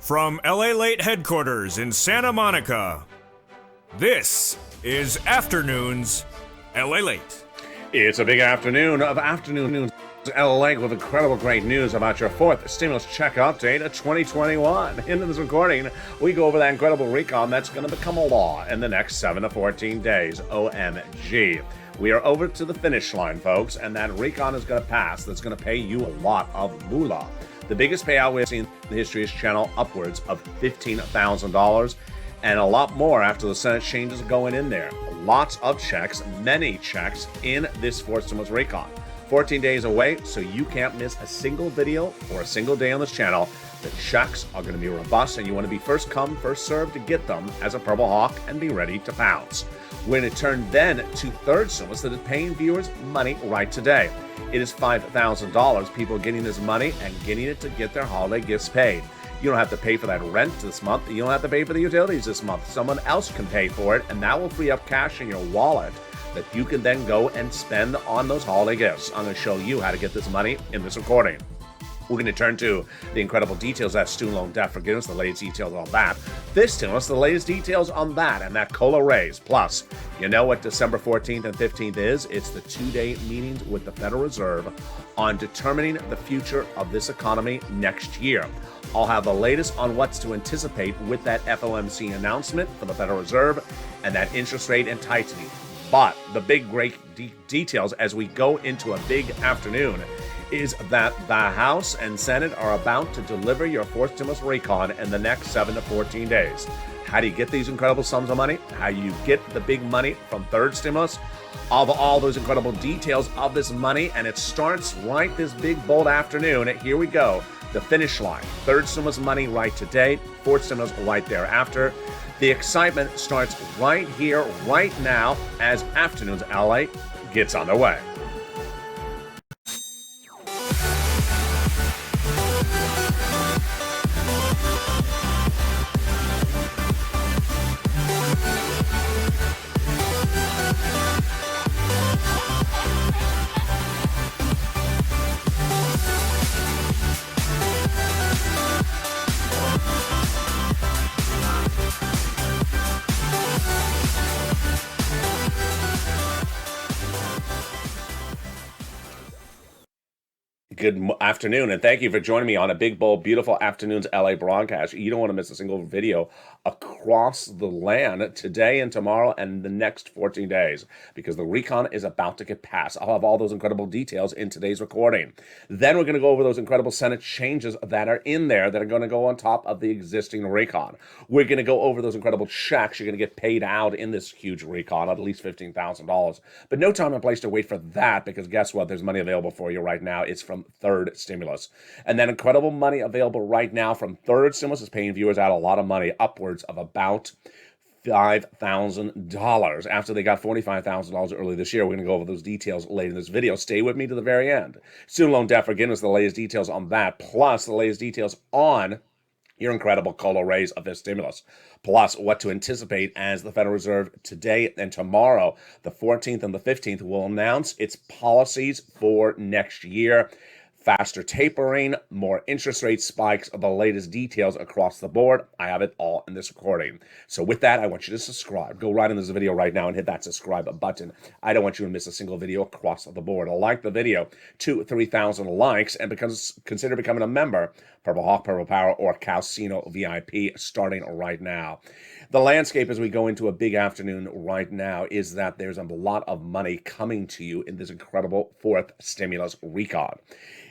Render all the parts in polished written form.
From LALATE headquarters in Santa Monica, this is Afternoons LALATE. It's a big afternoon of Afternoons LALATE with incredible great news about your fourth stimulus check update of 2021. In this recording, we go over that incredible recon that's going to become a law in the next 7 to 14 days. OMG. We are over to the finish line, folks, and that recon is going to pass. That's going to pay you a lot of moolah. The biggest payout we've seen in the history of this channel, upwards of $15,000, and a lot more after the Senate changes going in there. Lots of checks, many checks in this fourth stimulus recon. 14 days away, so you can't miss a single video or a single day on this channel. The checks are going to be robust, and you want to be first come, first served to get them as a Purple Hawk and be ready to pounce. We're going to turn then to third stimulus that is paying viewers money right today. It is $5,000. People are getting this money and getting it to get their holiday gifts paid. You don't have to pay for that rent this month. You don't have to pay for the utilities this month. Someone else can pay for it, and that will free up cash in your wallet that you can then go and spend on those holiday gifts. I'm going to show you how to get this money in this recording. We're going to turn to the incredible details of that student loan debt forgiveness, the latest details on that. This stimulus, the latest details on that, and that COLA raise. Plus, you know what December 14th and 15th is? It's the two-day meetings with the Federal Reserve on determining the future of this economy next year. I'll have the latest on what's to anticipate with that FOMC announcement for the Federal Reserve and that interest rate and tightening. But the big great details as we go into a big afternoon is that the House and Senate are about to deliver your fourth stimulus recon in the next 7 to 14 days. How do you get these incredible sums of money? How you get the big money from third stimulus? Of all those incredible details of this money, and it starts right this big bold afternoon. Here we go, the finish line. Third stimulus money right today, fourth stimulus right thereafter. The excitement starts right here, right now, as Afternoons LA gets underway. Good afternoon, and thank you for joining me on a big, bold, beautiful Afternoons LA broadcast. You don't want to miss a single video across the land today and tomorrow and the next 14 days because the recon is about to get passed. I'll have all those incredible details in today's recording. Then we're going to go over those incredible Senate changes that are in there that are going to go on top of the existing recon. We're going to go over those incredible checks you're going to get paid out in this huge recon, at least $15,000. But no time and place to wait for that because guess what? There's money available for you right now. It's from third stimulus. And then incredible money available right now from third stimulus is paying viewers out a lot of money, upwards of about $5,000 after they got $45,000 early this year. We're going to go over those details later in this video. Stay with me to the very end. Student loan debt forgiveness, the latest details on that, plus the latest details on your incredible COLA raise of this stimulus, plus what to anticipate as the Federal Reserve today and tomorrow, the 14th and the 15th, will announce its policies for next year. Faster tapering, more interest rate spikes, the latest details across the board. I have it all in this recording. So with that, I want you to subscribe. Go right in this video right now and hit that subscribe button. I don't want you to miss a single video across the board. Like the video, 2,000 to 3,000 likes, and consider becoming a member, Purple Hawk, Purple Power, or Casino VIP, starting right now. The landscape as we go into a big afternoon right now is that there's a lot of money coming to you in this incredible fourth stimulus recon.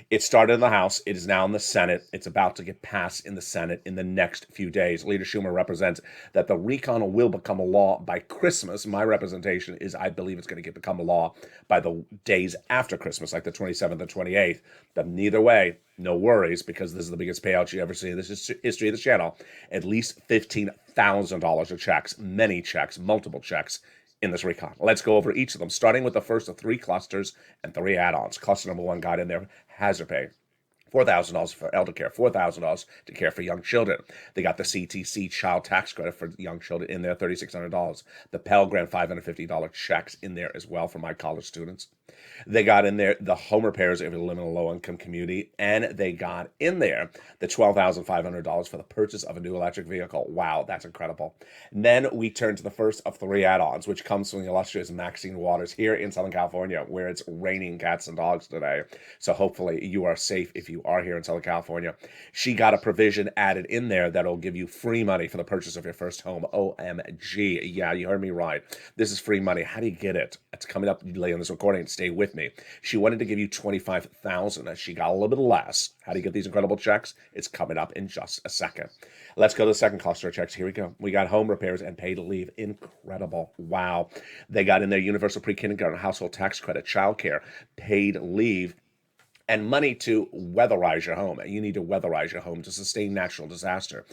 It started in the House. It is now in the Senate. It's about to get passed in the Senate in the next few days. Leader Schumer represents that the recon will become a law by Christmas. My representation is I believe it's going to become a law by the days after Christmas, like the 27th and 28th. But neither way, no worries, because this is the biggest payout you ever see in this history of the channel. At least $15,000 of checks, many checks, multiple checks in this recon. Let's go over each of them, starting with the first of three clusters and three add-ons. Cluster number one got in there, hazard pay. $4,000 for elder care, $4,000 to care for young children. They got the CTC child tax credit for young children in there, $3,600. The Pell Grant $550 checks in there as well for my college students. They got in there the home repairs if you live in a low-income community, and they got in there the $12,500 for the purchase of a new electric vehicle. Wow, that's incredible. And then we turn to the first of three add-ons, which comes from the illustrious Maxine Waters here in Southern California, where it's raining cats and dogs today. So hopefully you are safe if you are here in Southern California. She got a provision added in there that'll give you free money for the purchase of your first home. OMG. Yeah, you heard me right. This is free money. How do you get it? It's coming up later in this recording. Stay with me. She wanted to give you $25,000. She got a little bit less. How do you get these incredible checks? It's coming up in just a second. Let's go to the second cluster of checks. Here we go. We got home repairs and paid leave. Incredible. Wow. They got in there universal pre-kindergarten household tax credit, childcare, paid leave, and money to weatherize your home. You need to weatherize your home to sustain natural disaster.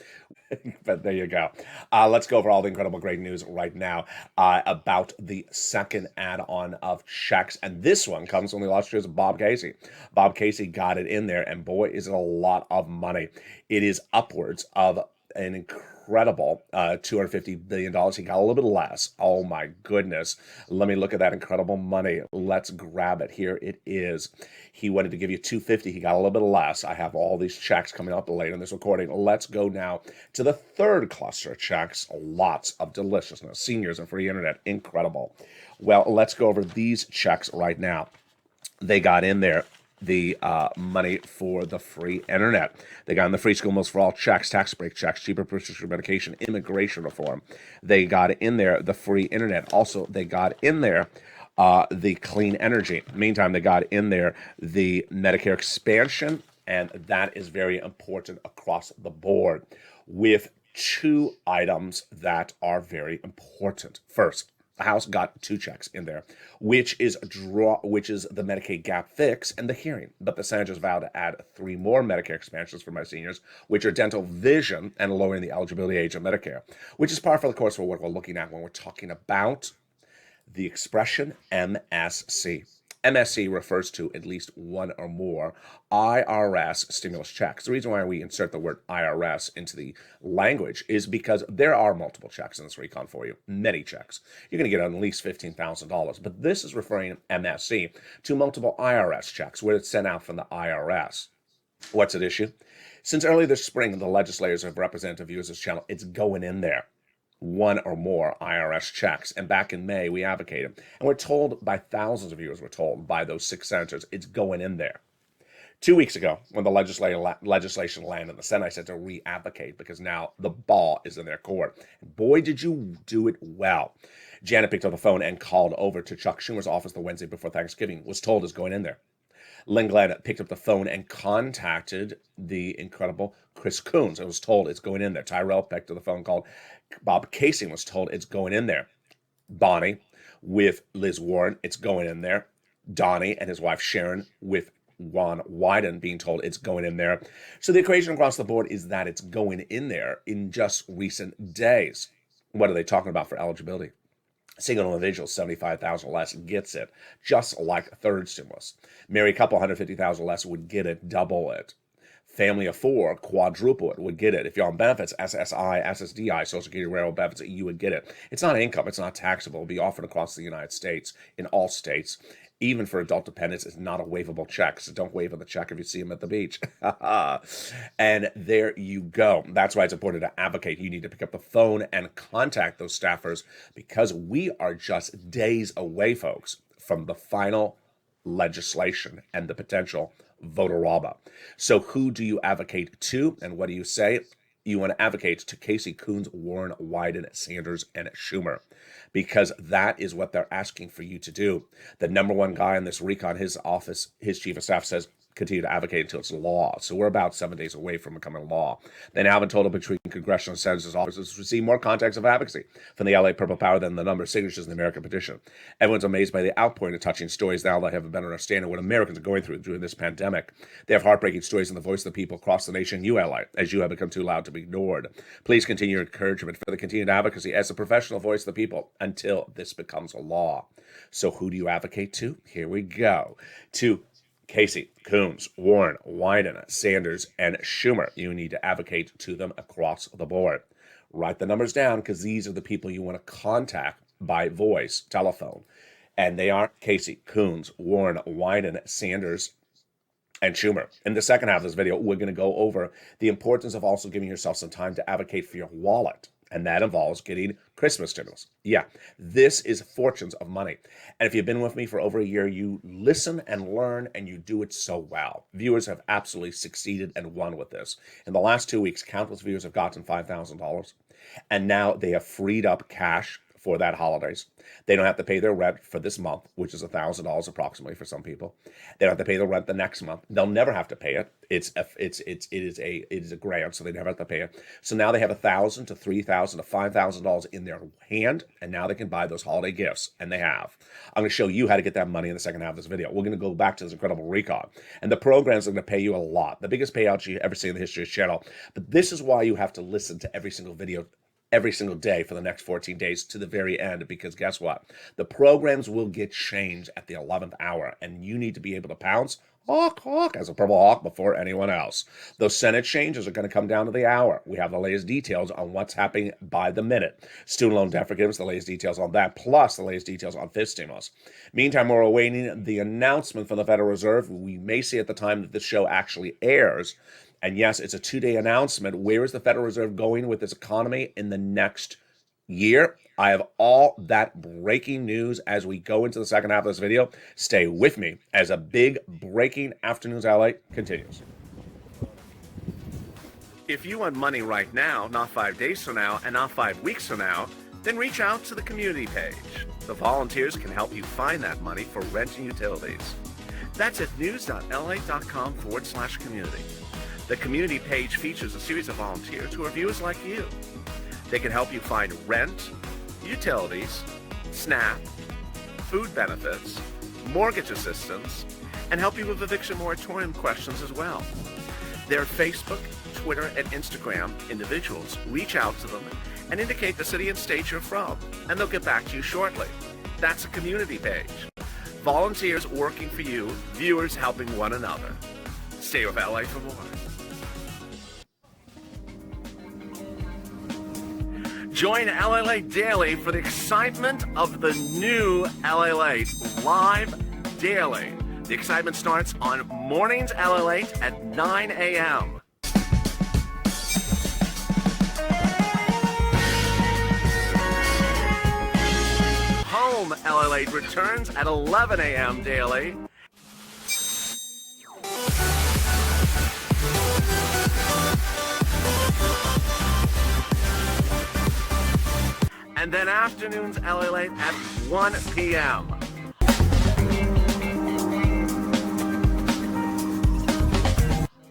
But there you go. Let's go over all the incredible great news right now about the second add-on of checks. And this one comes from the illustrious Bob Casey. Bob Casey got it in there, and boy, is it a lot of money. It is upwards of an incredible $250 billion. He got a little bit less. Oh my goodness. Let me look at that incredible money. Let's grab it. Here it is. He wanted to give you $250. He got a little bit less. I have all these checks coming up later in this recording. Let's go now to the third cluster of checks. Lots of deliciousness. Seniors and free internet. Incredible. Well, let's go over these checks right now. They got in there the money for the free internet. They got in the free school meals for all checks, tax break checks, cheaper prescription medication, immigration reform. They got in there the free internet. Also, they got in there the clean energy. Meantime, they got in there the Medicare expansion, and that is very important across the board with two items that are very important. First, the House got two checks in there, which is the Medicaid gap fix and the hearing. But the senators vowed to add three more Medicare expansions for my seniors, which are dental, vision, and lowering the eligibility age of Medicare, which is par for the course for what we're looking at when we're talking about the expression MSC. MSC refers to at least one or more IRS stimulus checks. The reason why we insert the word IRS into the language is because there are multiple checks in this recon for you, many checks. You're going to get at least $15,000, but this is referring MSC to multiple IRS checks where it's sent out from the IRS. What's at issue? Since early this spring, the legislators have represented viewers this channel. It's going in there. One or more IRS checks. And back in May, we advocated. And we're told by thousands of viewers, we're told by those six senators, it's going in there. 2 weeks ago, when the legislation landed in the Senate, I said to re-advocate because now the ball is in their court. And boy, did you do it well. Janet picked up the phone and called over to Chuck Schumer's office the Wednesday before Thanksgiving, was told it's going in there. Lynn Glenn picked up the phone and contacted the incredible Chris Coons and was told it's going in there. Tyrell picked up the phone, called Bob Casey, was told it's going in there. Bonnie with Liz Warren, it's going in there. Donnie and his wife Sharon with Ron Wyden being told it's going in there. So the equation across the board is that it's going in there in just recent days. What are they talking about for eligibility? Single individual, $75,000 less gets it, just like a third stimulus. Married couple, $150,000 less would get it, double it. Family of four, quadruple it, would get it. If you're on benefits, SSI, SSDI, Social Security, Railroad benefits, you would get it. It's not income. It's not taxable. It'll be offered across the United States, in all states. Even for adult dependents, it's not a waivable check. So don't wave on the check if you see them at the beach. And there you go. That's why it's important to advocate. You need to pick up the phone and contact those staffers because we are just days away, folks, from the final legislation and the potential voter-raba. So who do you advocate to and what do you say? You want to advocate to Casey, Coons, Warren, Wyden, Sanders, and Schumer because that is what they're asking for you to do. The number one guy in this recon, his office, his chief of staff says, continue to advocate until it's law. So we're about 7 days away from becoming law. They now have a total between congressional and senators' offices to receive more contacts of advocacy from the LA Purple Power than the number of signatures in the American petition. Everyone's amazed by the outpouring of touching stories now that have a better understanding of what Americans are going through during this pandemic. They have heartbreaking stories in the voice of the people across the nation, you LA, as you have become too loud to be ignored. Please continue your encouragement for the continued advocacy as a professional voice of the people until this becomes a law. So who do you advocate to? Here we go. To Casey, Coons, Warren, Wyden, Sanders, and Schumer. You need to advocate to them across the board. Write the numbers down because these are the people you want to contact by voice, telephone. And they are Casey, Coons, Warren, Wyden, Sanders, and Schumer. In the second half of this video, we're going to go over the importance of also giving yourself some time to advocate for your wallet. And that involves getting Christmas stimulus. Yeah, this is fortunes of money. And if you've been with me for over a year, you listen and learn and you do it so well. Viewers have absolutely succeeded and won with this. In the last 2 weeks, countless viewers have gotten $5,000. And now they have freed up cash for that holidays. They don't have to pay their rent for this month, which is $1,000 approximately for some people. They don't have to pay the rent the next month. They'll never have to pay it. It is a grant, so they never have to pay it. So now they have $1,000 to $3,000 to $5,000 in their hand, and now they can buy those holiday gifts, and they have. I'm going to show you how to get that money in the second half of this video. We're going to go back to this incredible recon, and the programs are going to pay you a lot. The biggest payouts you ever see in the history of this channel. But this is why you have to listen to every single video every single day for the next 14 days to the very end, because guess what? The programs will get changed at the 11th hour, and you need to be able to pounce hawk, hawk, as a purple hawk before anyone else. Those Senate changes are going to come down to the hour. We have the latest details on what's happening by the minute. Student loan debt forgiveness, the latest details on that, plus the latest details on fifth stimulus. Meantime, we're awaiting the announcement from the Federal Reserve. We may see at the time that this show actually airs. And yes, it's a 2-day announcement. Where is the Federal Reserve going with this economy in the next year? I have all that breaking news as we go into the second half of this video. Stay with me as a big breaking Afternoons LA continues. If you want money right now, not 5 days from now, and not 5 weeks from now, then reach out to the community page. The volunteers can help you find that money for rent and utilities. That's at news.la.com/community. The community page features a series of volunteers who are viewers like you. They can help you find rent, utilities, SNAP, food benefits, mortgage assistance, and help you with eviction moratorium questions as well. Their Facebook, Twitter, and Instagram individuals reach out to them and indicate the city and state you're from, and they'll get back to you shortly. That's a community page. Volunteers working for you, viewers helping one another. Stay with LA for more. Join LALATE Daily for the excitement of the new LALATE live daily. The excitement starts on mornings LALATE at 9 a.m. Home LALATE returns at 11 a.m. daily. And then afternoons LALATE at 1 p.m.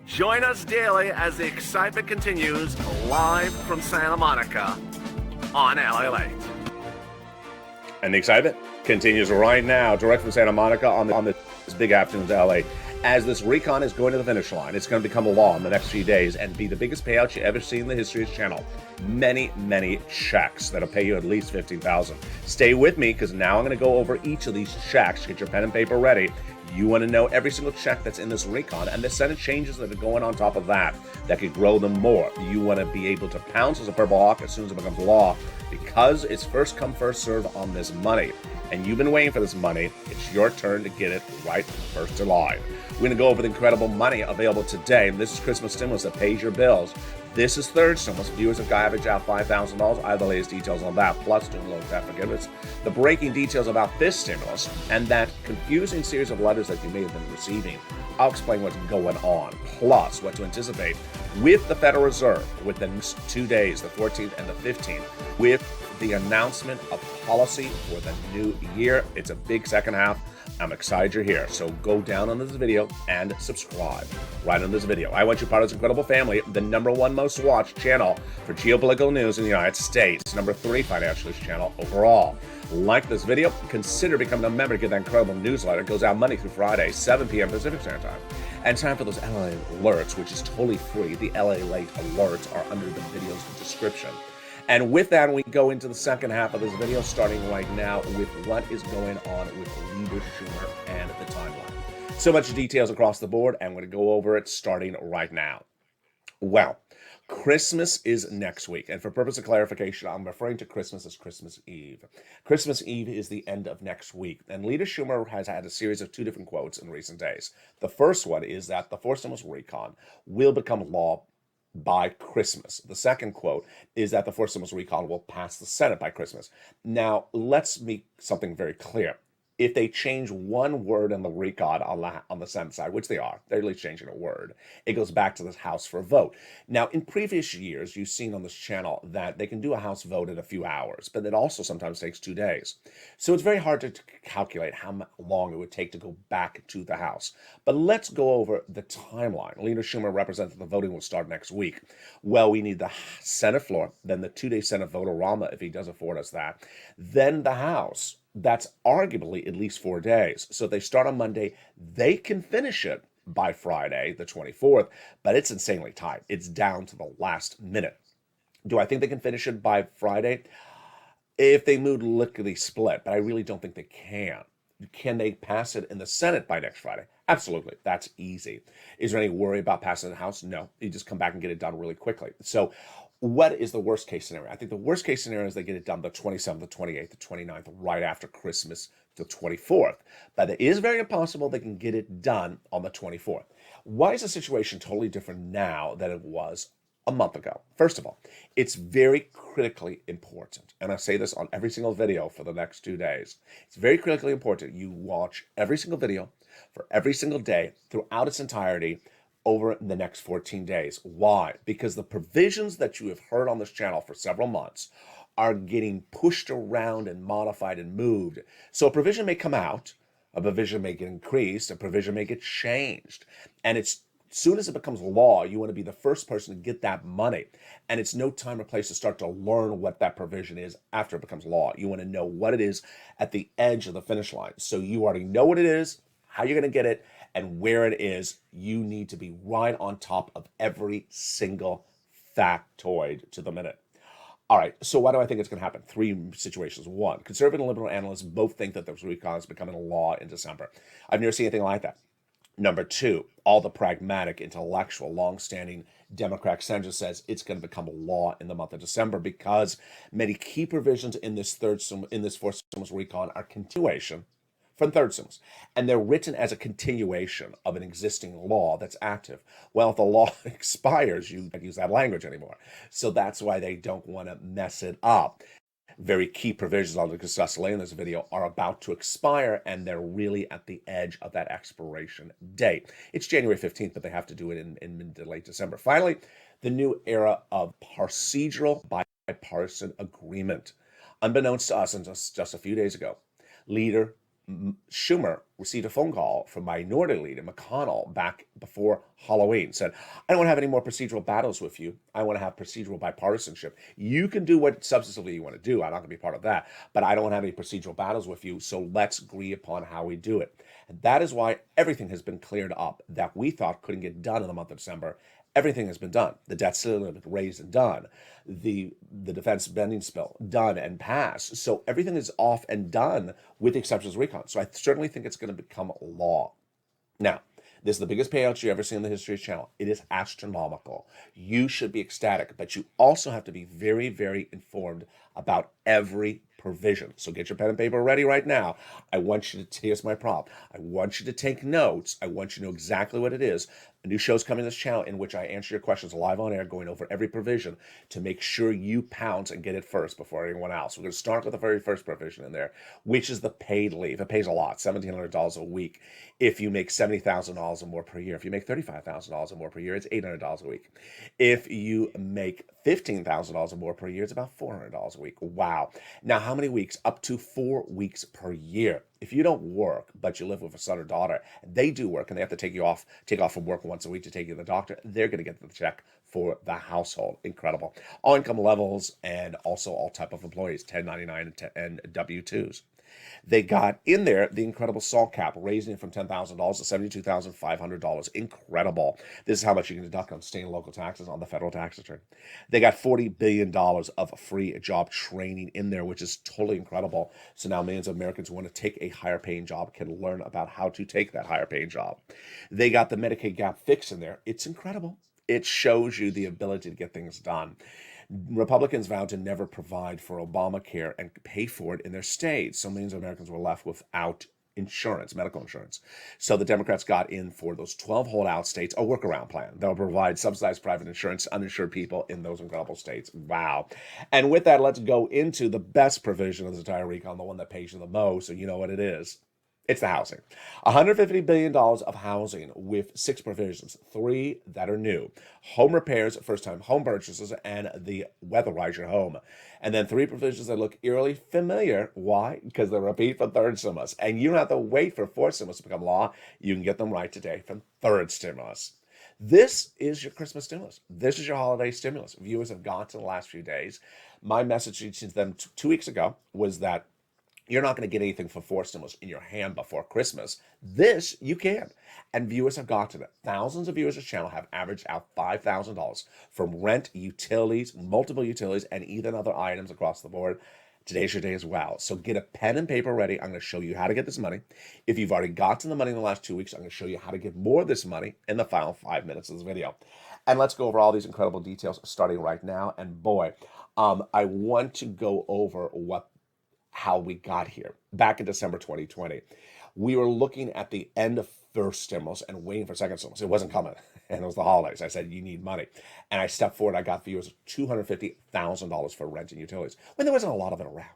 Join us daily as the excitement continues live from Santa Monica on LALATE. And the excitement continues right now, direct from Santa Monica on this big Afternoons LA. As this recon is going to the finish line, it's going to become a law in the next few days and be the biggest payout you ever see in the history of this channel. Many, many checks that'll pay you at least $15,000. Stay with me because now I'm going to go over each of these checks. Get your pen and paper ready. You want to know every single check that's in this recon and the Senate changes that are going on top of that could grow them more. You want to be able to pounce as a purple hawk as soon as it becomes law because it's first come, first serve on this money. And you've been waiting for this money. It's your turn to get it right first in line. We're going to go over the incredible money available today. This is Christmas stimulus that pays your bills. This is third stimulus. Viewers have averaged out $5,000. I have the latest details on that, plus student loan debt forgiveness. The breaking details about this stimulus and that confusing series of letters that you may have been receiving. I'll explain what's going on, plus what to anticipate with the Federal Reserve with the next 2 days, the 14th and the 15th, with the announcement of policy for the new year. It's a big second half. I'm excited you're here. So go down on this video and subscribe right on this video. I want you part of this incredible family, the #1 most watched channel for geopolitical news in the United States, #3 financial news channel overall. Like this video, consider becoming a member to get that incredible newsletter. It goes out Monday through Friday, 7 p.m. Pacific Standard Time. And time for those LA alerts, which is totally free. The LALATE alerts are under the video's description. And with that, we go into the second half of this video, starting right now with what is going on with Leader Schumer and the timeline. So much details across the board, and I'm going to go over it starting right now. Well, Christmas is next week, and for purpose of clarification, I'm referring to Christmas as Christmas Eve. Christmas Eve is the end of next week, and Leader Schumer has had a series of two different quotes in recent days. The first one is that the fourth stimulus recon will become law by Christmas. The second quote is that the fourth stimulus recon will pass the Senate by Christmas. Now, let's make something very clear. If they change one word in the recon on the Senate side, which they are, they're at least changing a word, it goes back to the House for a vote. Now, in previous years, you've seen on this channel that they can do a House vote in a few hours, but it also sometimes takes 2 days. So it's very hard to calculate how long it would take to go back to the House. But let's go over the timeline. Leader Schumer represents that the voting will start next week. Well, we need the Senate floor, then the 2-day Senate vote-a-rama, if he does afford us that, then the House. That's arguably at least 4 days. So if they start on Monday, they can finish it by Friday, the 24th, but it's insanely tight. It's down to the last minute. Do I think they can finish it by Friday? If they move lickety split, but I really don't think they can. Can they pass it in the Senate by next Friday? Absolutely. That's easy. Is there any worry about passing the House? No. You just come back and get it done really quickly. So what is the worst case scenario? I think the worst case scenario is they get it done the 27th, the 28th, the 29th, right after Christmas, the 24th. But it is very possible they can get it done on the 24th. Why is the situation totally different now than it was a month ago? First of all, it's very critically important, and I say this on every single video for the next 2 days. It's very critically important you watch every single video for every single day throughout its entirety over the next 14 days. Why? Because the provisions that you have heard on this channel for several months are getting pushed around and modified and moved. So a provision may come out, a provision may get increased, a provision may get changed. And as soon as it becomes law, you want to be the first person to get that money. And it's no time or place to start to learn what that provision is after it becomes law. You want to know what it is at the edge of the finish line. So you already know what it is, how you're going to get it, and where it is. You need to be right on top of every single factoid to the minute. All right, so why do I think it's going to happen? 3 situations. 1, conservative and liberal analysts both think that the recon is becoming a law in December. I've never seen anything like that. Number 2, all the pragmatic, intellectual, long-standing Democrat senators says it's going to become a law in the month of December because many key provisions in this fourth stimulus recon are continuation from third stimulus, and they're written as a continuation of an existing law that's active. Well, if the law expires, you can't use that language anymore. So that's why they don't want to mess it up. Very key provisions I'll discuss later in this video are about to expire, and they're really at the edge of that expiration date. It's January 15th, but they have to do it in mid to late December. Finally, the new era of procedural bipartisan agreement. Unbeknownst to us, and just a few days ago, Leader Schumer received a phone call from Minority Leader McConnell back before Halloween. Said, I don't want to have any more procedural battles with you. I want to have procedural bipartisanship. You can do what substantively you want to do. I'm not going to be part of that. But I don't want to have any procedural battles with you. So let's agree upon how we do it. And that is why everything has been cleared up that we thought couldn't get done in the month of December. Everything has been done. The debt ceiling has been raised and done. The defense spending bill done and passed. So everything is off and done with the exceptions of recon. So I certainly think it's going to become law. Now, this is the biggest payout you ever see in the history of the channel. It is astronomical. You should be ecstatic, but you also have to be very, very informed about every provision. So get your pen and paper ready right now. I want you to, here's my prompt. I want you to take notes. I want you to know exactly what it is. A new show's coming to this channel in which I answer your questions live on air, going over every provision to make sure you pounce and get it first before anyone else. We're going to start with the very first provision in there, which is the paid leave. It pays a lot, $1,700 a week. If you make $70,000 or more per year, if you make $35,000 or more per year, it's $800 a week. If you make $15,000 or more per year, it's about $400 a week. Wow. Now, how many weeks? Up to 4 weeks per year. If you don't work, but you live with a son or daughter, they do work and they have to take off from work once a week to take you to the doctor, they're going to get the check for the household. Incredible. All income levels and also all type of employees, 1099 and W-2s. They got in there the incredible SALT cap, raising it from $10,000 to $72,500. Incredible. This is how much you can deduct on state and local taxes on the federal tax return. They got $40 billion of free job training in there, which is totally incredible. So now millions of Americans who want to take a higher paying job can learn about how to take that higher paying job. They got the Medicaid gap fix in there. It's incredible. It shows you the ability to get things done. Republicans vowed to never provide for Obamacare and pay for it in their states. So millions of Americans were left without insurance, medical insurance. So the Democrats got in for those 12 holdout states a workaround plan. They'll provide subsidized private insurance to uninsured people in those incredible states. Wow. And with that, let's go into the best provision of this entire recon, the one that pays you the most. So you know what it is. It's the housing. $150 billion of housing with 6 provisions, 3 that are new. Home repairs, first-time home purchases, and the weatherize your home. And then 3 provisions that look eerily familiar. Why? Because they're repeat for third stimulus. And you don't have to wait for fourth stimulus to become law. You can get them right today from third stimulus. This is your Christmas stimulus. This is your holiday stimulus. Viewers have gone to the last few days. My message to them 2 weeks ago was that you're not going to get anything for fourth stimulus in your hand before Christmas. This, you can. And viewers have gotten it. Thousands of viewers of this channel have averaged out $5,000 from rent, utilities, multiple utilities, and even other items across the board. Today's your day as well. So get a pen and paper ready. I'm going to show you how to get this money. If you've already gotten the money in the last 2 weeks, I'm going to show you how to get more of this money in the final 5 minutes of this video. And let's go over all these incredible details starting right now. And boy, I want to go over how we got here. Back in December 2020, we were looking at the end of first stimulus and waiting for second stimulus. It wasn't coming, and it was the holidays. I said, you need money. And I stepped forward. I got viewers $250,000 for rent and utilities when there wasn't a lot of it around.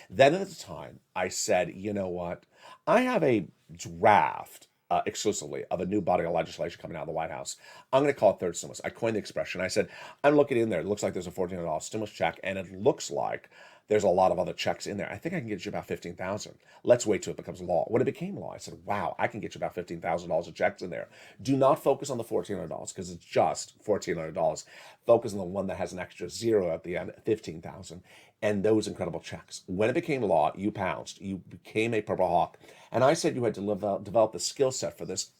Then at the time, I said, you know what? I have a draft exclusively of a new body of legislation coming out of the White House. I'm going to call it third stimulus. I coined the expression. I said, I'm looking in there. It looks like there's a $1,400 stimulus check, and it looks like there's a lot of other checks in there. I think I can get you about $15,000. Let's wait till it becomes law. When it became law, I said, wow, I can get you about $15,000 of checks in there. Do not focus on the $1,400 because it's just $1,400. Focus on the one that has an extra zero at the end, $15,000, and those incredible checks. When it became law, you pounced. You became a Purple Hawk. And I said you had to develop the skill set for this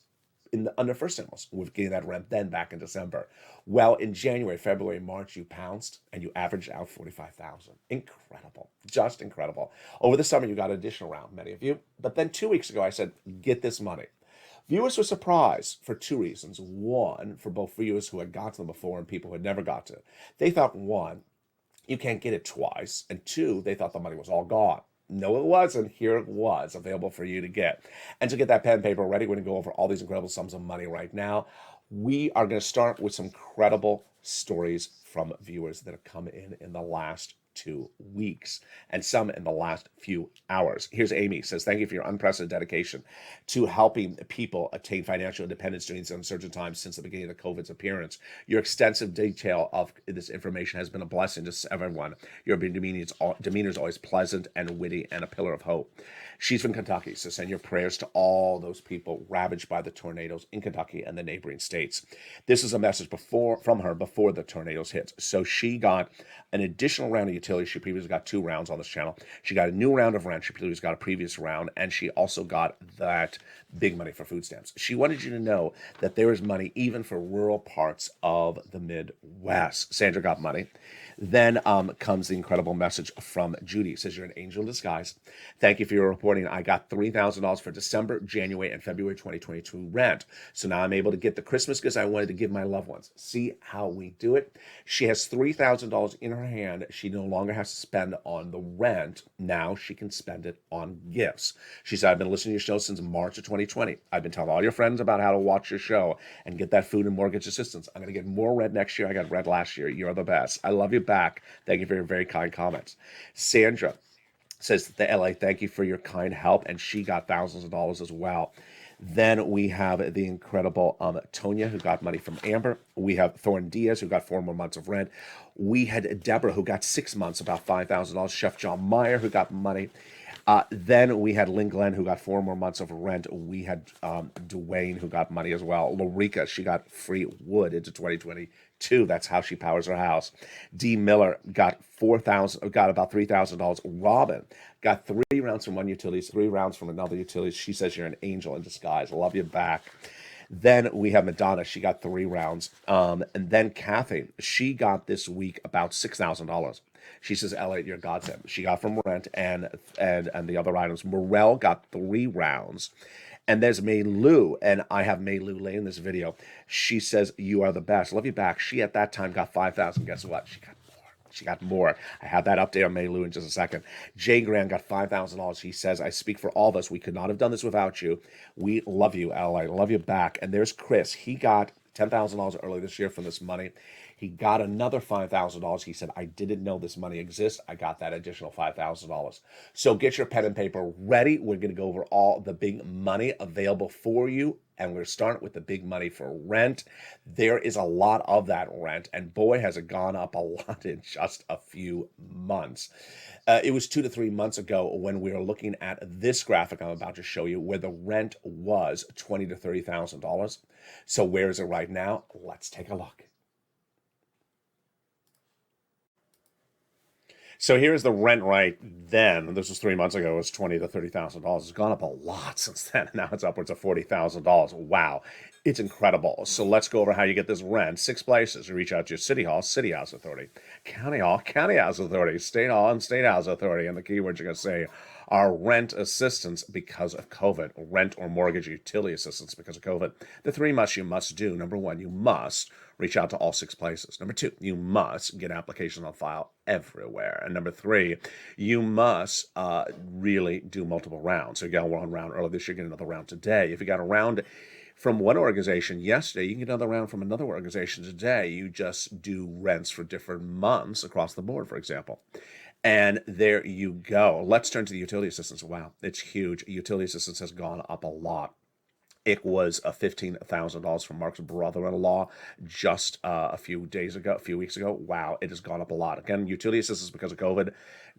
under first stimulus, with getting that rent then back in December. Well, in January, February, March, you pounced and you averaged out 45,000. Incredible, just incredible. Over the summer, you got an additional round, many of you. But then 2 weeks ago, I said, get this money. Viewers were surprised for 2 reasons. One, for both viewers who had got to them before and people who had never got to it. They thought, one, you can't get it twice. And 2, they thought the money was all gone. No, it wasn't. Here it was available for you to get. And to get that pen and paper ready, we're going to go over all these incredible sums of money right now. We are going to start with some credible stories from viewers that have come in the last 2 weeks and some in the last few hours. Here's Amy. Says, thank you for your unprecedented dedication to helping people attain financial independence during these uncertain times since the beginning of COVID's appearance. Your extensive detail of this information has been a blessing to everyone. Your demeanor is always pleasant and witty and a pillar of hope. She's from Kentucky, so send your prayers to all those people ravaged by the tornadoes in Kentucky and the neighboring states. This is a message from her before the tornadoes hit. So she got an additional round of utilities. She previously got 2 rounds on this channel. She got a new round of rent. She previously got a previous round, and she also got that big money for food stamps. She wanted you to know that there is money even for rural parts of the Midwest. Sandra got money. Then comes the incredible message from Judy. It says, you're an angel in disguise. Thank you for your reporting. I got $3,000 for December, January, and February 2022 rent. So now I'm able to get the Christmas gifts I wanted to give my loved ones. See how we do it? She has $3,000 in her hand. She no longer has to spend on the rent. Now she can spend it on gifts. She said, I've been listening to your show since March of 2020. I've been telling all your friends about how to watch your show and get that food and mortgage assistance. I'm going to get more rent next year. I got rent last year. You're the best. I love you back. Thank you for your very kind comments. Sandra says that the LA, thank you for your kind help, and she got thousands of dollars as well. Then we have the incredible Tonya, who got money from Amber. We have Thorne Diaz, who got 4 more months of rent. We had Deborah, who got 6 months, about $5,000. Chef John Meyer, who got money. Then we had Lynn Glenn, who got 4 more months of rent. We had Dwayne, who got money as well. Lorica, she got free wood into 2022. Two, that's how she powers her house. D. Miller got about $3,000. Robin got 3 rounds from one utility, 3 rounds from another utility. She says you're an angel in disguise. Love you back. Then we have Madonna. She got 3 rounds. And then Kathy, she got this week about $6,000. She says, Elliot, you're godsend. She got from rent and the other items. Morel got 3 rounds. And there's Mei Lu, and I have Mei Lu lay in this video. She says, you are the best. Love you back. She at that time got 5,000. Guess what? She got more. I have that update on Mei Lu in just a second. Jay Graham got $5,000. He says, I speak for all of us. We could not have done this without you. We love you, LA. Love you back. And there's Chris. He got $10,000 early this year from this money. He got another $5,000. He said, I didn't know this money exists. I got that additional $5,000. So get your pen and paper ready. We're going to go over all the big money available for you. And we're going to start with the big money for rent. There is a lot of that rent. And boy, has it gone up a lot in just a few months. It was 2 to 3 months ago when we were looking at this graphic I'm about to show you where the rent was $20,000 to $30,000. So where is it right now? Let's take a look. So here's the rent right then. This was 3 months ago. It was $20,000 to $30,000. It's gone up a lot since then. Now it's upwards of $40,000. Wow. It's incredible. So let's go over how you get this rent. 6 places. You reach out to your city hall, city house authority, county hall, county house authority, state hall, and state house authority. And the keywords you're going to say are rent assistance because of COVID, rent or mortgage utility assistance because of COVID. The 3 you must do. Number 1, you must reach out to all 6 places. Number 2, you must get applications on file everywhere. And number 3, you must really do multiple rounds. So you got 1 round early this year, get another round today. If you got a round from one organization yesterday, you can get another round from another organization today. You just do rents for different months across the board, for example. And there you go. Let's turn to the utility assistance. Wow, it's huge. Utility assistance has gone up a lot. It was $15,000 from Mark's brother-in-law just a few weeks ago. Wow, it has gone up a lot. Again, utility assistance because of COVID.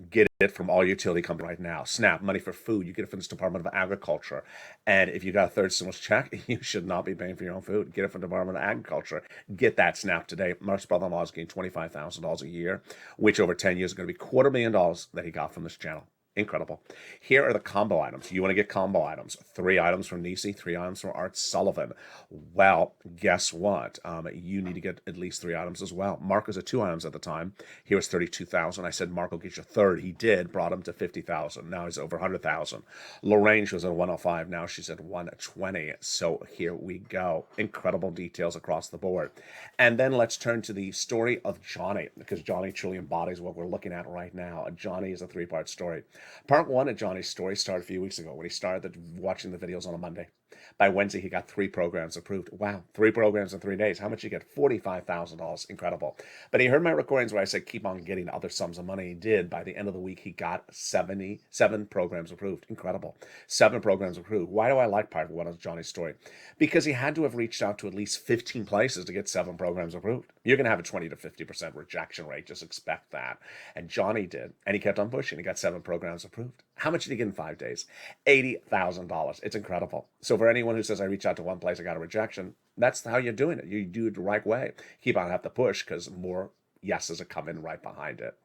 Get it from all utility companies right now. SNAP, money for food. You get it from the Department of Agriculture. And if you got a third stimulus check, you should not be paying for your own food. Get it from the Department of Agriculture. Get that SNAP today. Mark's brother-in-law is getting $25,000 a year, which over 10 years is going to be $250,000 that he got from this channel. Incredible. Here are the combo items. You want to get combo items. 3 items from Nisi, 3 items from Art Sullivan. Well, guess what? You need to get at least 3 items as well. Mark was at 2 items at the time. He was $32,000. I said, Mark will get you a third. He did, brought him to $50,000. Now he's over $100,000. Lorraine, she was at $105. Now she's at $120. So here we go. Incredible details across the board. And then let's turn to the story of Johnny, because Johnny truly embodies what we're looking at right now. Johnny is a 3-part story. Part 1 of Johnny's story started a few weeks ago when he started watching the videos on a Monday. By Wednesday, he got 3 programs approved. Wow, 3 programs in 3 days. How much did you get? $45,000. Incredible. But he heard my recordings where I said, keep on getting other sums of money. He did. By the end of the week, he got 77 programs approved. Incredible. 7 programs approved. Why do I like part 1 of Johnny's story? Because he had to have reached out to at least 15 places to get 7 programs approved. You're going to have a 20 to 50% rejection rate. Just expect that. And Johnny did. And he kept on pushing. He got 7 programs approved. How much did he get in 5 days? $80,000. It's incredible. So for anyone who says, I reached out to one place, I got a rejection, that's how you're doing it. You do it the right way. Keep on have to push because more yeses are coming right behind it.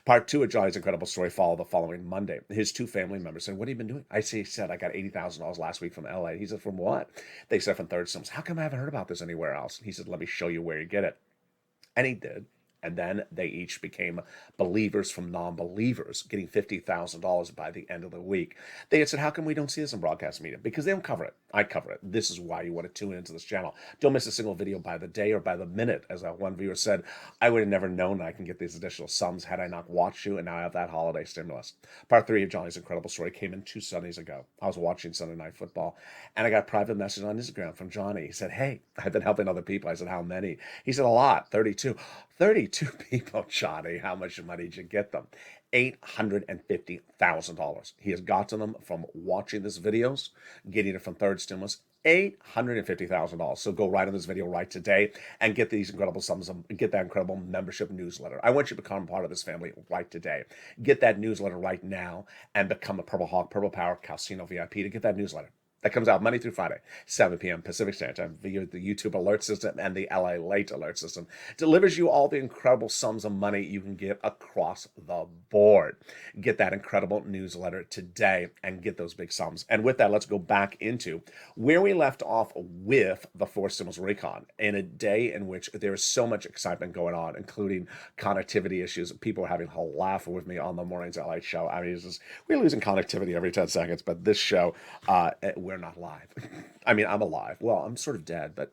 Part 2 of Johnny's incredible story followed the following Monday. His 2 family members said, what have you been doing? He said, I got $80,000 last week from LA. He said, from what? They said, from Third Sims. How come I haven't heard about this anywhere else? He said, let me show you where you get it. And he did. And then they each became believers from non-believers, getting $50,000 by the end of the week. They had said, how come we don't see this in broadcast media? Because they don't cover it. I cover it. This is why you want to tune into this channel. Don't miss a single video by the day or by the minute. As that one viewer said, I would have never known I can get these additional sums had I not watched you, and now I have that holiday stimulus. Part 3 of Johnny's incredible story came in 2 Sundays ago. I was watching Sunday Night Football, and I got a private message on Instagram from Johnny. He said, hey, I've been helping other people. I said, how many? He said, a lot, 32. 32 people, Johnny. How much money did you get them? $850,000. He has gotten them from watching these videos, getting it from Third Stimulus. $850,000. So go right on this video right today and get these incredible sums and get that incredible membership newsletter. I want you to become part of this family right today. Get that newsletter right now and become a Purple Hawk, Purple Power Casino VIP to get that newsletter. that comes out Monday through Friday, 7 p.m. Pacific Standard Time via the YouTube alert system and the LALATE alert system. Delivers you all the incredible sums of money you can get across the board. Get that incredible newsletter today and get those big sums. And with that, let's go back into where we left off with the fourth stimulus recon in a day in which there is so much excitement going on, including connectivity issues. People are having a laugh with me on the Mornings LA show. I mean, it's just, we're losing connectivity every 10 seconds, but this show, we're not live. I mean, I'm alive. Well, I'm sort of dead, but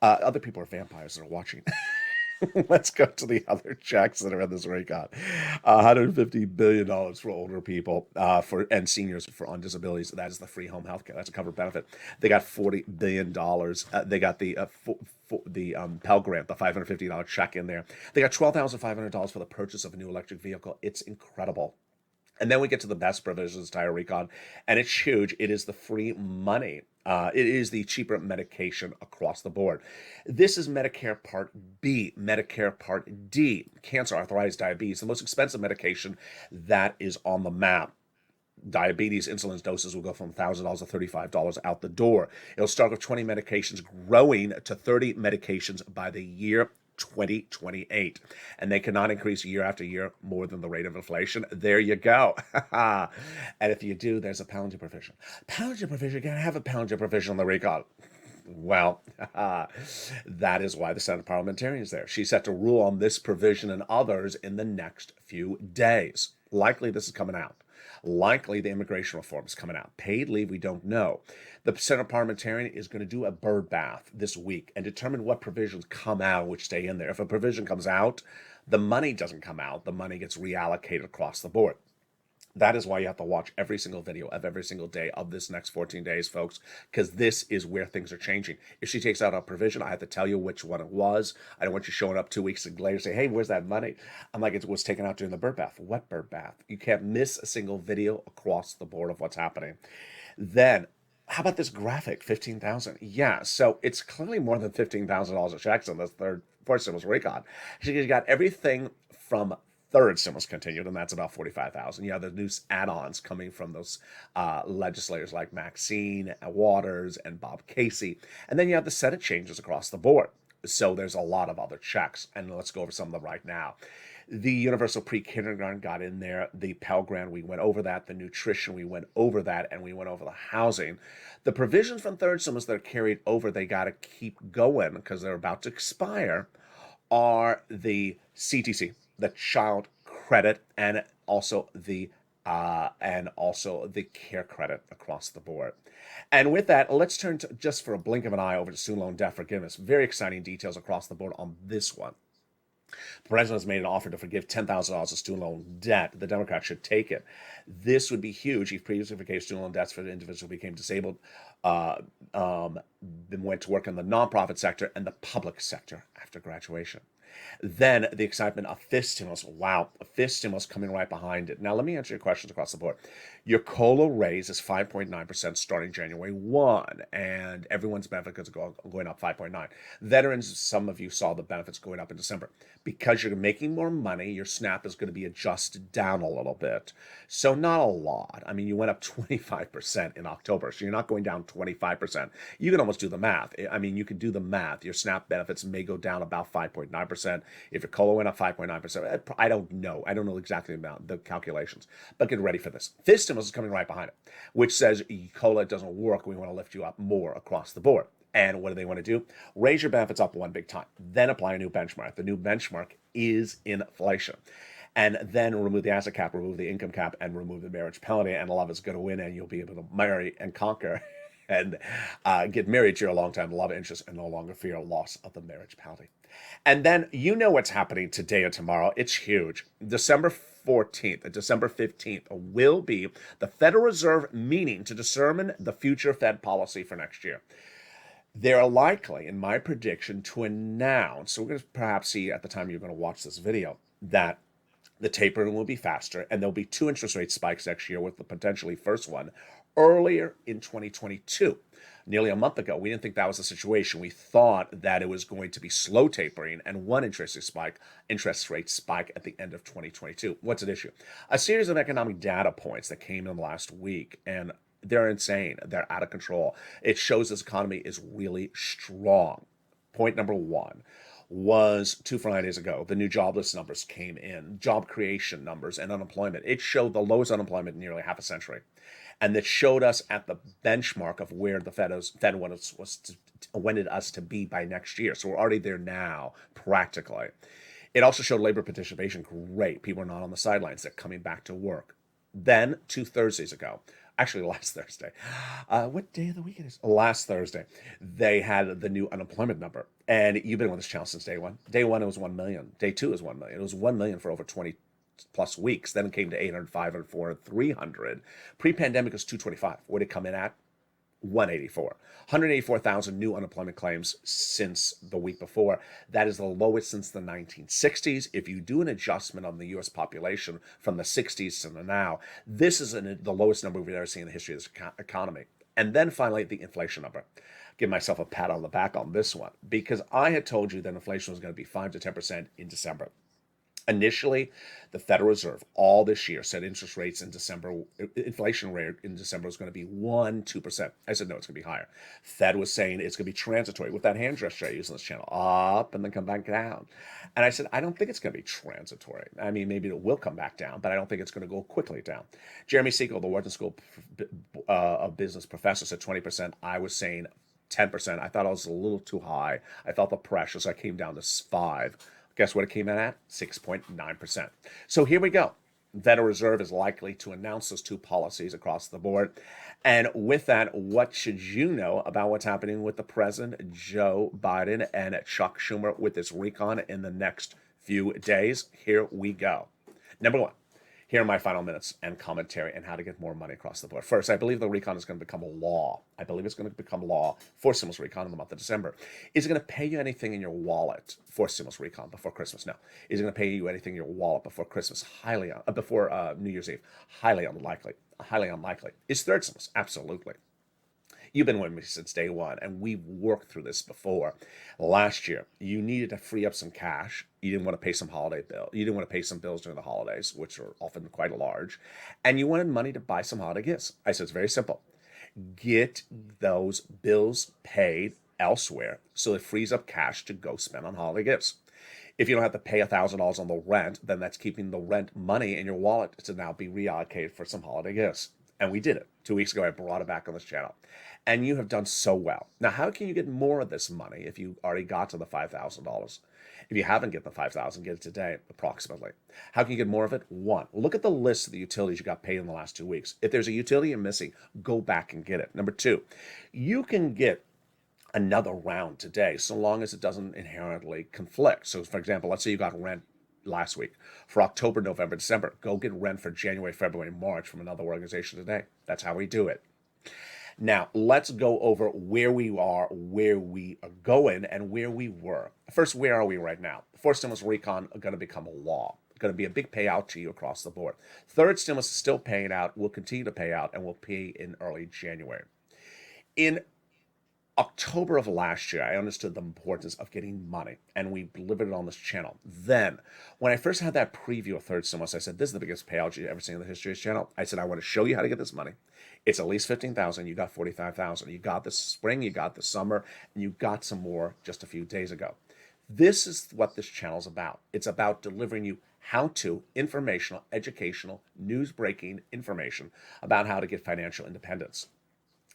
other people are vampires that are watching. Let's go to the other checks that are in this recon. $150 billion for older people and seniors on disabilities. That is the free home health care. That's a covered benefit. They got $40 billion. They got the Pell Grant, the $550 check in there. They got $12,500 for the purchase of a new electric vehicle. It's incredible. And then we get to the best provisions, entire recon, and it's huge. It is the free money. It is the cheaper medication across the board. This is Medicare Part B, Medicare Part D, cancer, arthritis, diabetes, the most expensive medication that is on the map. Diabetes insulin doses will go from $1,000 to $35 out the door. It'll start with 20 medications, growing to 30 medications by the year 2028, and they cannot increase year after year more than the rate of inflation. There you go. And if you do, there's a penalty provision. Penalty provision, you gotta have a penalty provision on the recon. Well, that is why the Senate parliamentarian is there. She's set to rule on this provision and others in the next few days. Likely this is coming out. Likely the immigration reform is coming out. Paid leave, we don't know. The Senate parliamentarian is going to do a bird bath this week and determine what provisions come out, which stay in there. If a provision comes out, the money doesn't come out. The money gets reallocated across the board. That is why you have to watch every single video of every single day of this next 14 days, folks, because this is where things are changing. If she takes out a provision, I have to tell you which one it was. I don't want you showing up 2 weeks later and say, hey, where's that money? I'm like, it was taken out during the bird bath. What bird bath? You can't miss a single video across the board of what's happening. Then, how about this graphic, 15,000? Yeah, so it's clearly more than $15,000 of checks on this fourth stimulus recon. She got everything from third stimulus continued, and that's about 45,000. You have the new add-ons coming from those legislators like Maxine, Waters, and Bob Casey. And then you have the Senate changes across the board. So there's a lot of other checks, and let's go over some of them right now. The universal pre-kindergarten got in there. The Pell Grant, we went over that. The nutrition, we went over that, and we went over the housing. The provisions from third stimulus that are carried over, they got to keep going because they're about to expire, are the CTC, the child credit, and also the care credit across the board. And with that, let's turn to, just for a blink of an eye, over to student loan debt forgiveness. Very exciting details across the board on this one. The president has made an offer to forgive $10,000 of student loan debt. The Democrats should take it. This would be huge. He previously forgave student loan debts for the individuals who became disabled, then went to work in the nonprofit sector and the public sector after graduation. Then the excitement of fifth stimulus. Wow, a fifth stimulus coming right behind it. Now, let me answer your questions across the board. Your COLA raise is 5.9% starting January 1, and everyone's benefits are going up 5.9. Veterans, some of you saw the benefits going up in December. Because you're making more money, your SNAP is going to be adjusted down a little bit. So not a lot. I mean, you went up 25% in October, so you're not going down 25%. You can almost do the math. I mean, you can do the math. Your SNAP benefits may go down about 5.9%. If your COLA went up 5.9%, I don't know. I don't know exactly the calculations, but get ready for this. Fifth stimulus is coming right behind it, which says COLA doesn't work. We want to lift you up more across the board. And what do they want to do? Raise your benefits up one big time, then apply a new benchmark. The new benchmark is inflation. And then remove the asset cap, remove the income cap, and remove the marriage penalty, and love is going to win, and you'll be able to marry and conquer and get married to your longtime love interest and no longer fear loss of the marriage penalty. And then you know what's happening today and tomorrow. It's huge. December 14th and December 15th will be the Federal Reserve meeting to determine the future Fed policy for next year. They're likely, in my prediction, to announce, so we're going to perhaps see at the time you're going to watch this video, that the tapering will be faster, and there'll be 2 interest rate spikes next year, with the potentially first one earlier in 2022. Nearly a month ago, we didn't think that was the situation. We thought that it was going to be slow tapering and one interest rate spike at the end of 2022. What's at issue? A series of economic data points that came in last week, and They're insane. They're out of control. It shows this economy is really strong. Point number one was 2 Fridays ago. The new jobless numbers came in, job creation numbers and unemployment. It showed the lowest unemployment in nearly half a century. And that showed us at the benchmark of where the Fed wanted us to be by next year. So we're already there now, practically. It also showed labor participation great. People are not on the sidelines. They're coming back to work. Then, 2 Thursdays ago, actually last Thursday, what day of the week it is? Last Thursday, they had the new unemployment number. And you've been with this channel since day one. Day one, it was 1 million. Day two, it was 1 million. It was 1 million for over 20 plus weeks. Then it came to 800, 500, 400, 300. Pre-pandemic, it was 225. What did it come in at? 184. 184,000 new unemployment claims since the week before. That is the lowest since the 1960s. If you do an adjustment on the U.S. population from the 60s to the now, this is the lowest number we've ever seen in the history of this economy. And then finally, the inflation number. Give myself a pat on the back on this one, because I had told you that inflation was going to be 5 to 10% in December. Initially, the Federal Reserve all this year said interest rates in December, inflation rate in December was going to be 1-2%. I said, no, it's going to be higher. Fed was saying it's going to be transitory with that hand gesture I use on this channel, up and then come back down. And I said, I don't think it's going to be transitory. I mean, maybe it will come back down, but I don't think it's going to go quickly down. Jeremy Siegel, the Wharton School of Business professor, said 20%. I was saying 10%. I thought I was a little too high. I felt the pressure, so I came down to 5. Guess what it came in at? 6.9%. So here we go. The Federal Reserve is likely to announce those two policies across the board. And with that, what should you know about what's happening with the President, Joe Biden, and Chuck Schumer with this recon in the next few days? Here we go. Number one. Here are my final minutes and commentary and how to get more money across the board. First, I believe the recon is going to become a law. I believe it's going to become law for stimulus recon in the month of December. Is it going to pay you anything in your wallet for stimulus recon before Christmas? No. Is it going to pay you anything in your wallet before Christmas? Before New Year's Eve? Highly unlikely. Highly unlikely. Is third stimulus? Absolutely. You've been with me since day one, and we've worked through this before. Last year, you needed to free up some cash. You didn't want to pay some holiday bill. You didn't want to pay some bills during the holidays, which are often quite large. And you wanted money to buy some holiday gifts. I said, it's very simple. Get those bills paid elsewhere so it frees up cash to go spend on holiday gifts. If you don't have to pay $1,000 on the rent, then that's keeping the rent money in your wallet to now be reallocated for some holiday gifts. And we did it. 2 weeks ago, I brought it back on this channel. And you have done so well. Now, how can you get more of this money if you already got to the $5,000? If you haven't get the $5,000, get it today, approximately. How can you get more of it? One, look at the list of the utilities you got paid in the last 2 weeks. If there's a utility you're missing, go back and get it. Number two, you can get another round today, so long as it doesn't inherently conflict. So, for example, let's say you got rent last week for October, November, December. Go get rent for January, February, March from another organization today. That's how we do it. Now, let's go over where we are, where we are going, and where we were. First, where are we right now? Fourth stimulus recon are going to become a law. Going to be a big payout to you across the board. Third stimulus is still paying out, will continue to pay out, and will pay in early January. In October of last year, I understood the importance of getting money, and we delivered it on this channel. Then, when I first had that preview of third stimulus, I said, this is the biggest payout you've ever seen in the history of this channel. I said, I want to show you how to get this money. It's at least $15,000. You got $45,000. You got the spring, you got the summer, and you got some more just a few days ago. This is what this channel is about. It's about delivering you how-to, informational, educational, news-breaking information about how to get financial independence.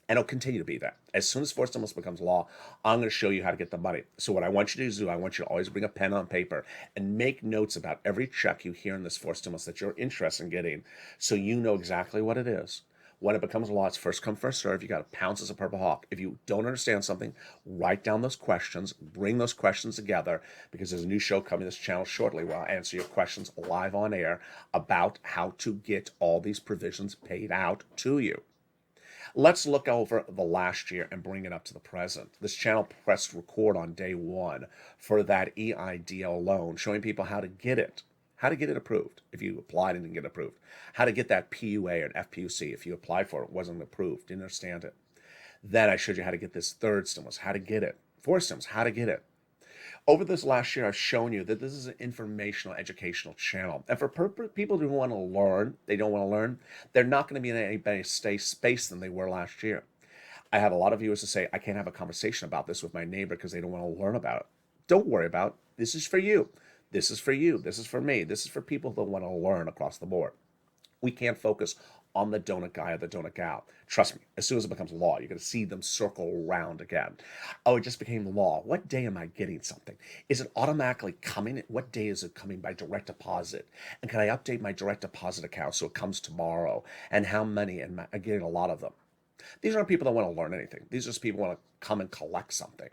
And it'll continue to be that. As soon as fourth stimulus becomes law, I'm going to show you how to get the money. So what I want you to do, I want you to always bring a pen on paper and make notes about every check you hear in this fourth stimulus that you're interested in getting, so you know exactly what it is. When it becomes law, it's first come, first serve. You got to pounce as a purple hawk. If you don't understand something, write down those questions, bring those questions together, because there's a new show coming to this channel shortly where I'll answer your questions live on air about how to get all these provisions paid out to you. Let's look over the last year and bring it up to the present. This channel pressed record on day one for that EIDL loan, showing people how to get it. How to get it approved if you applied and didn't get approved. How to get that PUA or FPUC if you applied for it, wasn't approved, didn't understand it. Then I showed you how to get this third stimulus, how to get it. Fourth stimulus, how to get it. Over this last year, I've shown you that this is an informational, educational channel. And for people who want to learn, they don't want to learn, they're not going to be in any better space than they were last year. I have a lot of viewers who say, I can't have a conversation about this with my neighbor because they don't want to learn about it. Don't worry about it. This is for you. This is for you. This is for me. This is for people that want to learn across the board. We can't focus on the donut guy or the donut gal. Trust me, as soon as it becomes law, you're going to see them circle around again. Oh, it just became law. What day am I getting something? Is it automatically coming? What day is it coming by direct deposit? And can I update my direct deposit account so it comes tomorrow? And how many? And I'm getting a lot of them. These aren't people that want to learn anything. These are just people who want to come and collect something.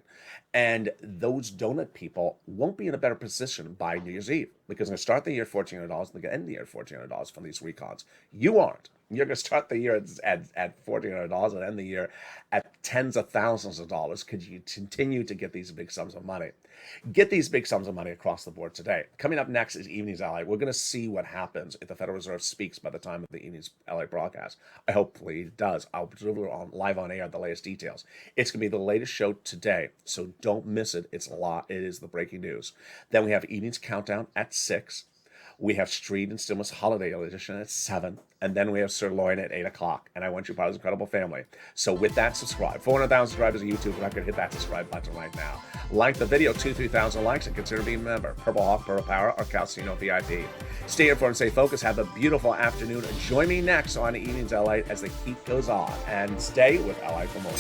And those donut people won't be in a better position by New Year's Eve because they're going to start the year at $1,400 and they're going to end the year at $1,400 from these recons. You aren't. You're going to start the year at $1,400 and end the year at tens of thousands of dollars because you continue to get these big sums of money. Get these big sums of money across the board today. Coming up next is Evening's LA. We're going to see what happens if the Federal Reserve speaks by the time of the Evening's LA broadcast. Hopefully it does. I'll deliver live on air the latest details. It's going to be the latest show today, so don't miss it. It's a lot. It is the breaking news. Then we have Evening's Countdown at 6. We have Street and Stillness Holiday Edition at 7. And then we have Sirloin at 8 o'clock. And I want you part of this incredible family. So with that, subscribe. 400,000 subscribers on YouTube record. Hit that subscribe button right now. Like the video, 2,000-3,000 likes, and consider being a member. Purple Hawk, Pearl Power, or Calcino VIP. Stay here for and stay focused. Have a beautiful afternoon. Join me next on Evenings LA as the heat goes on. And stay with LA for more.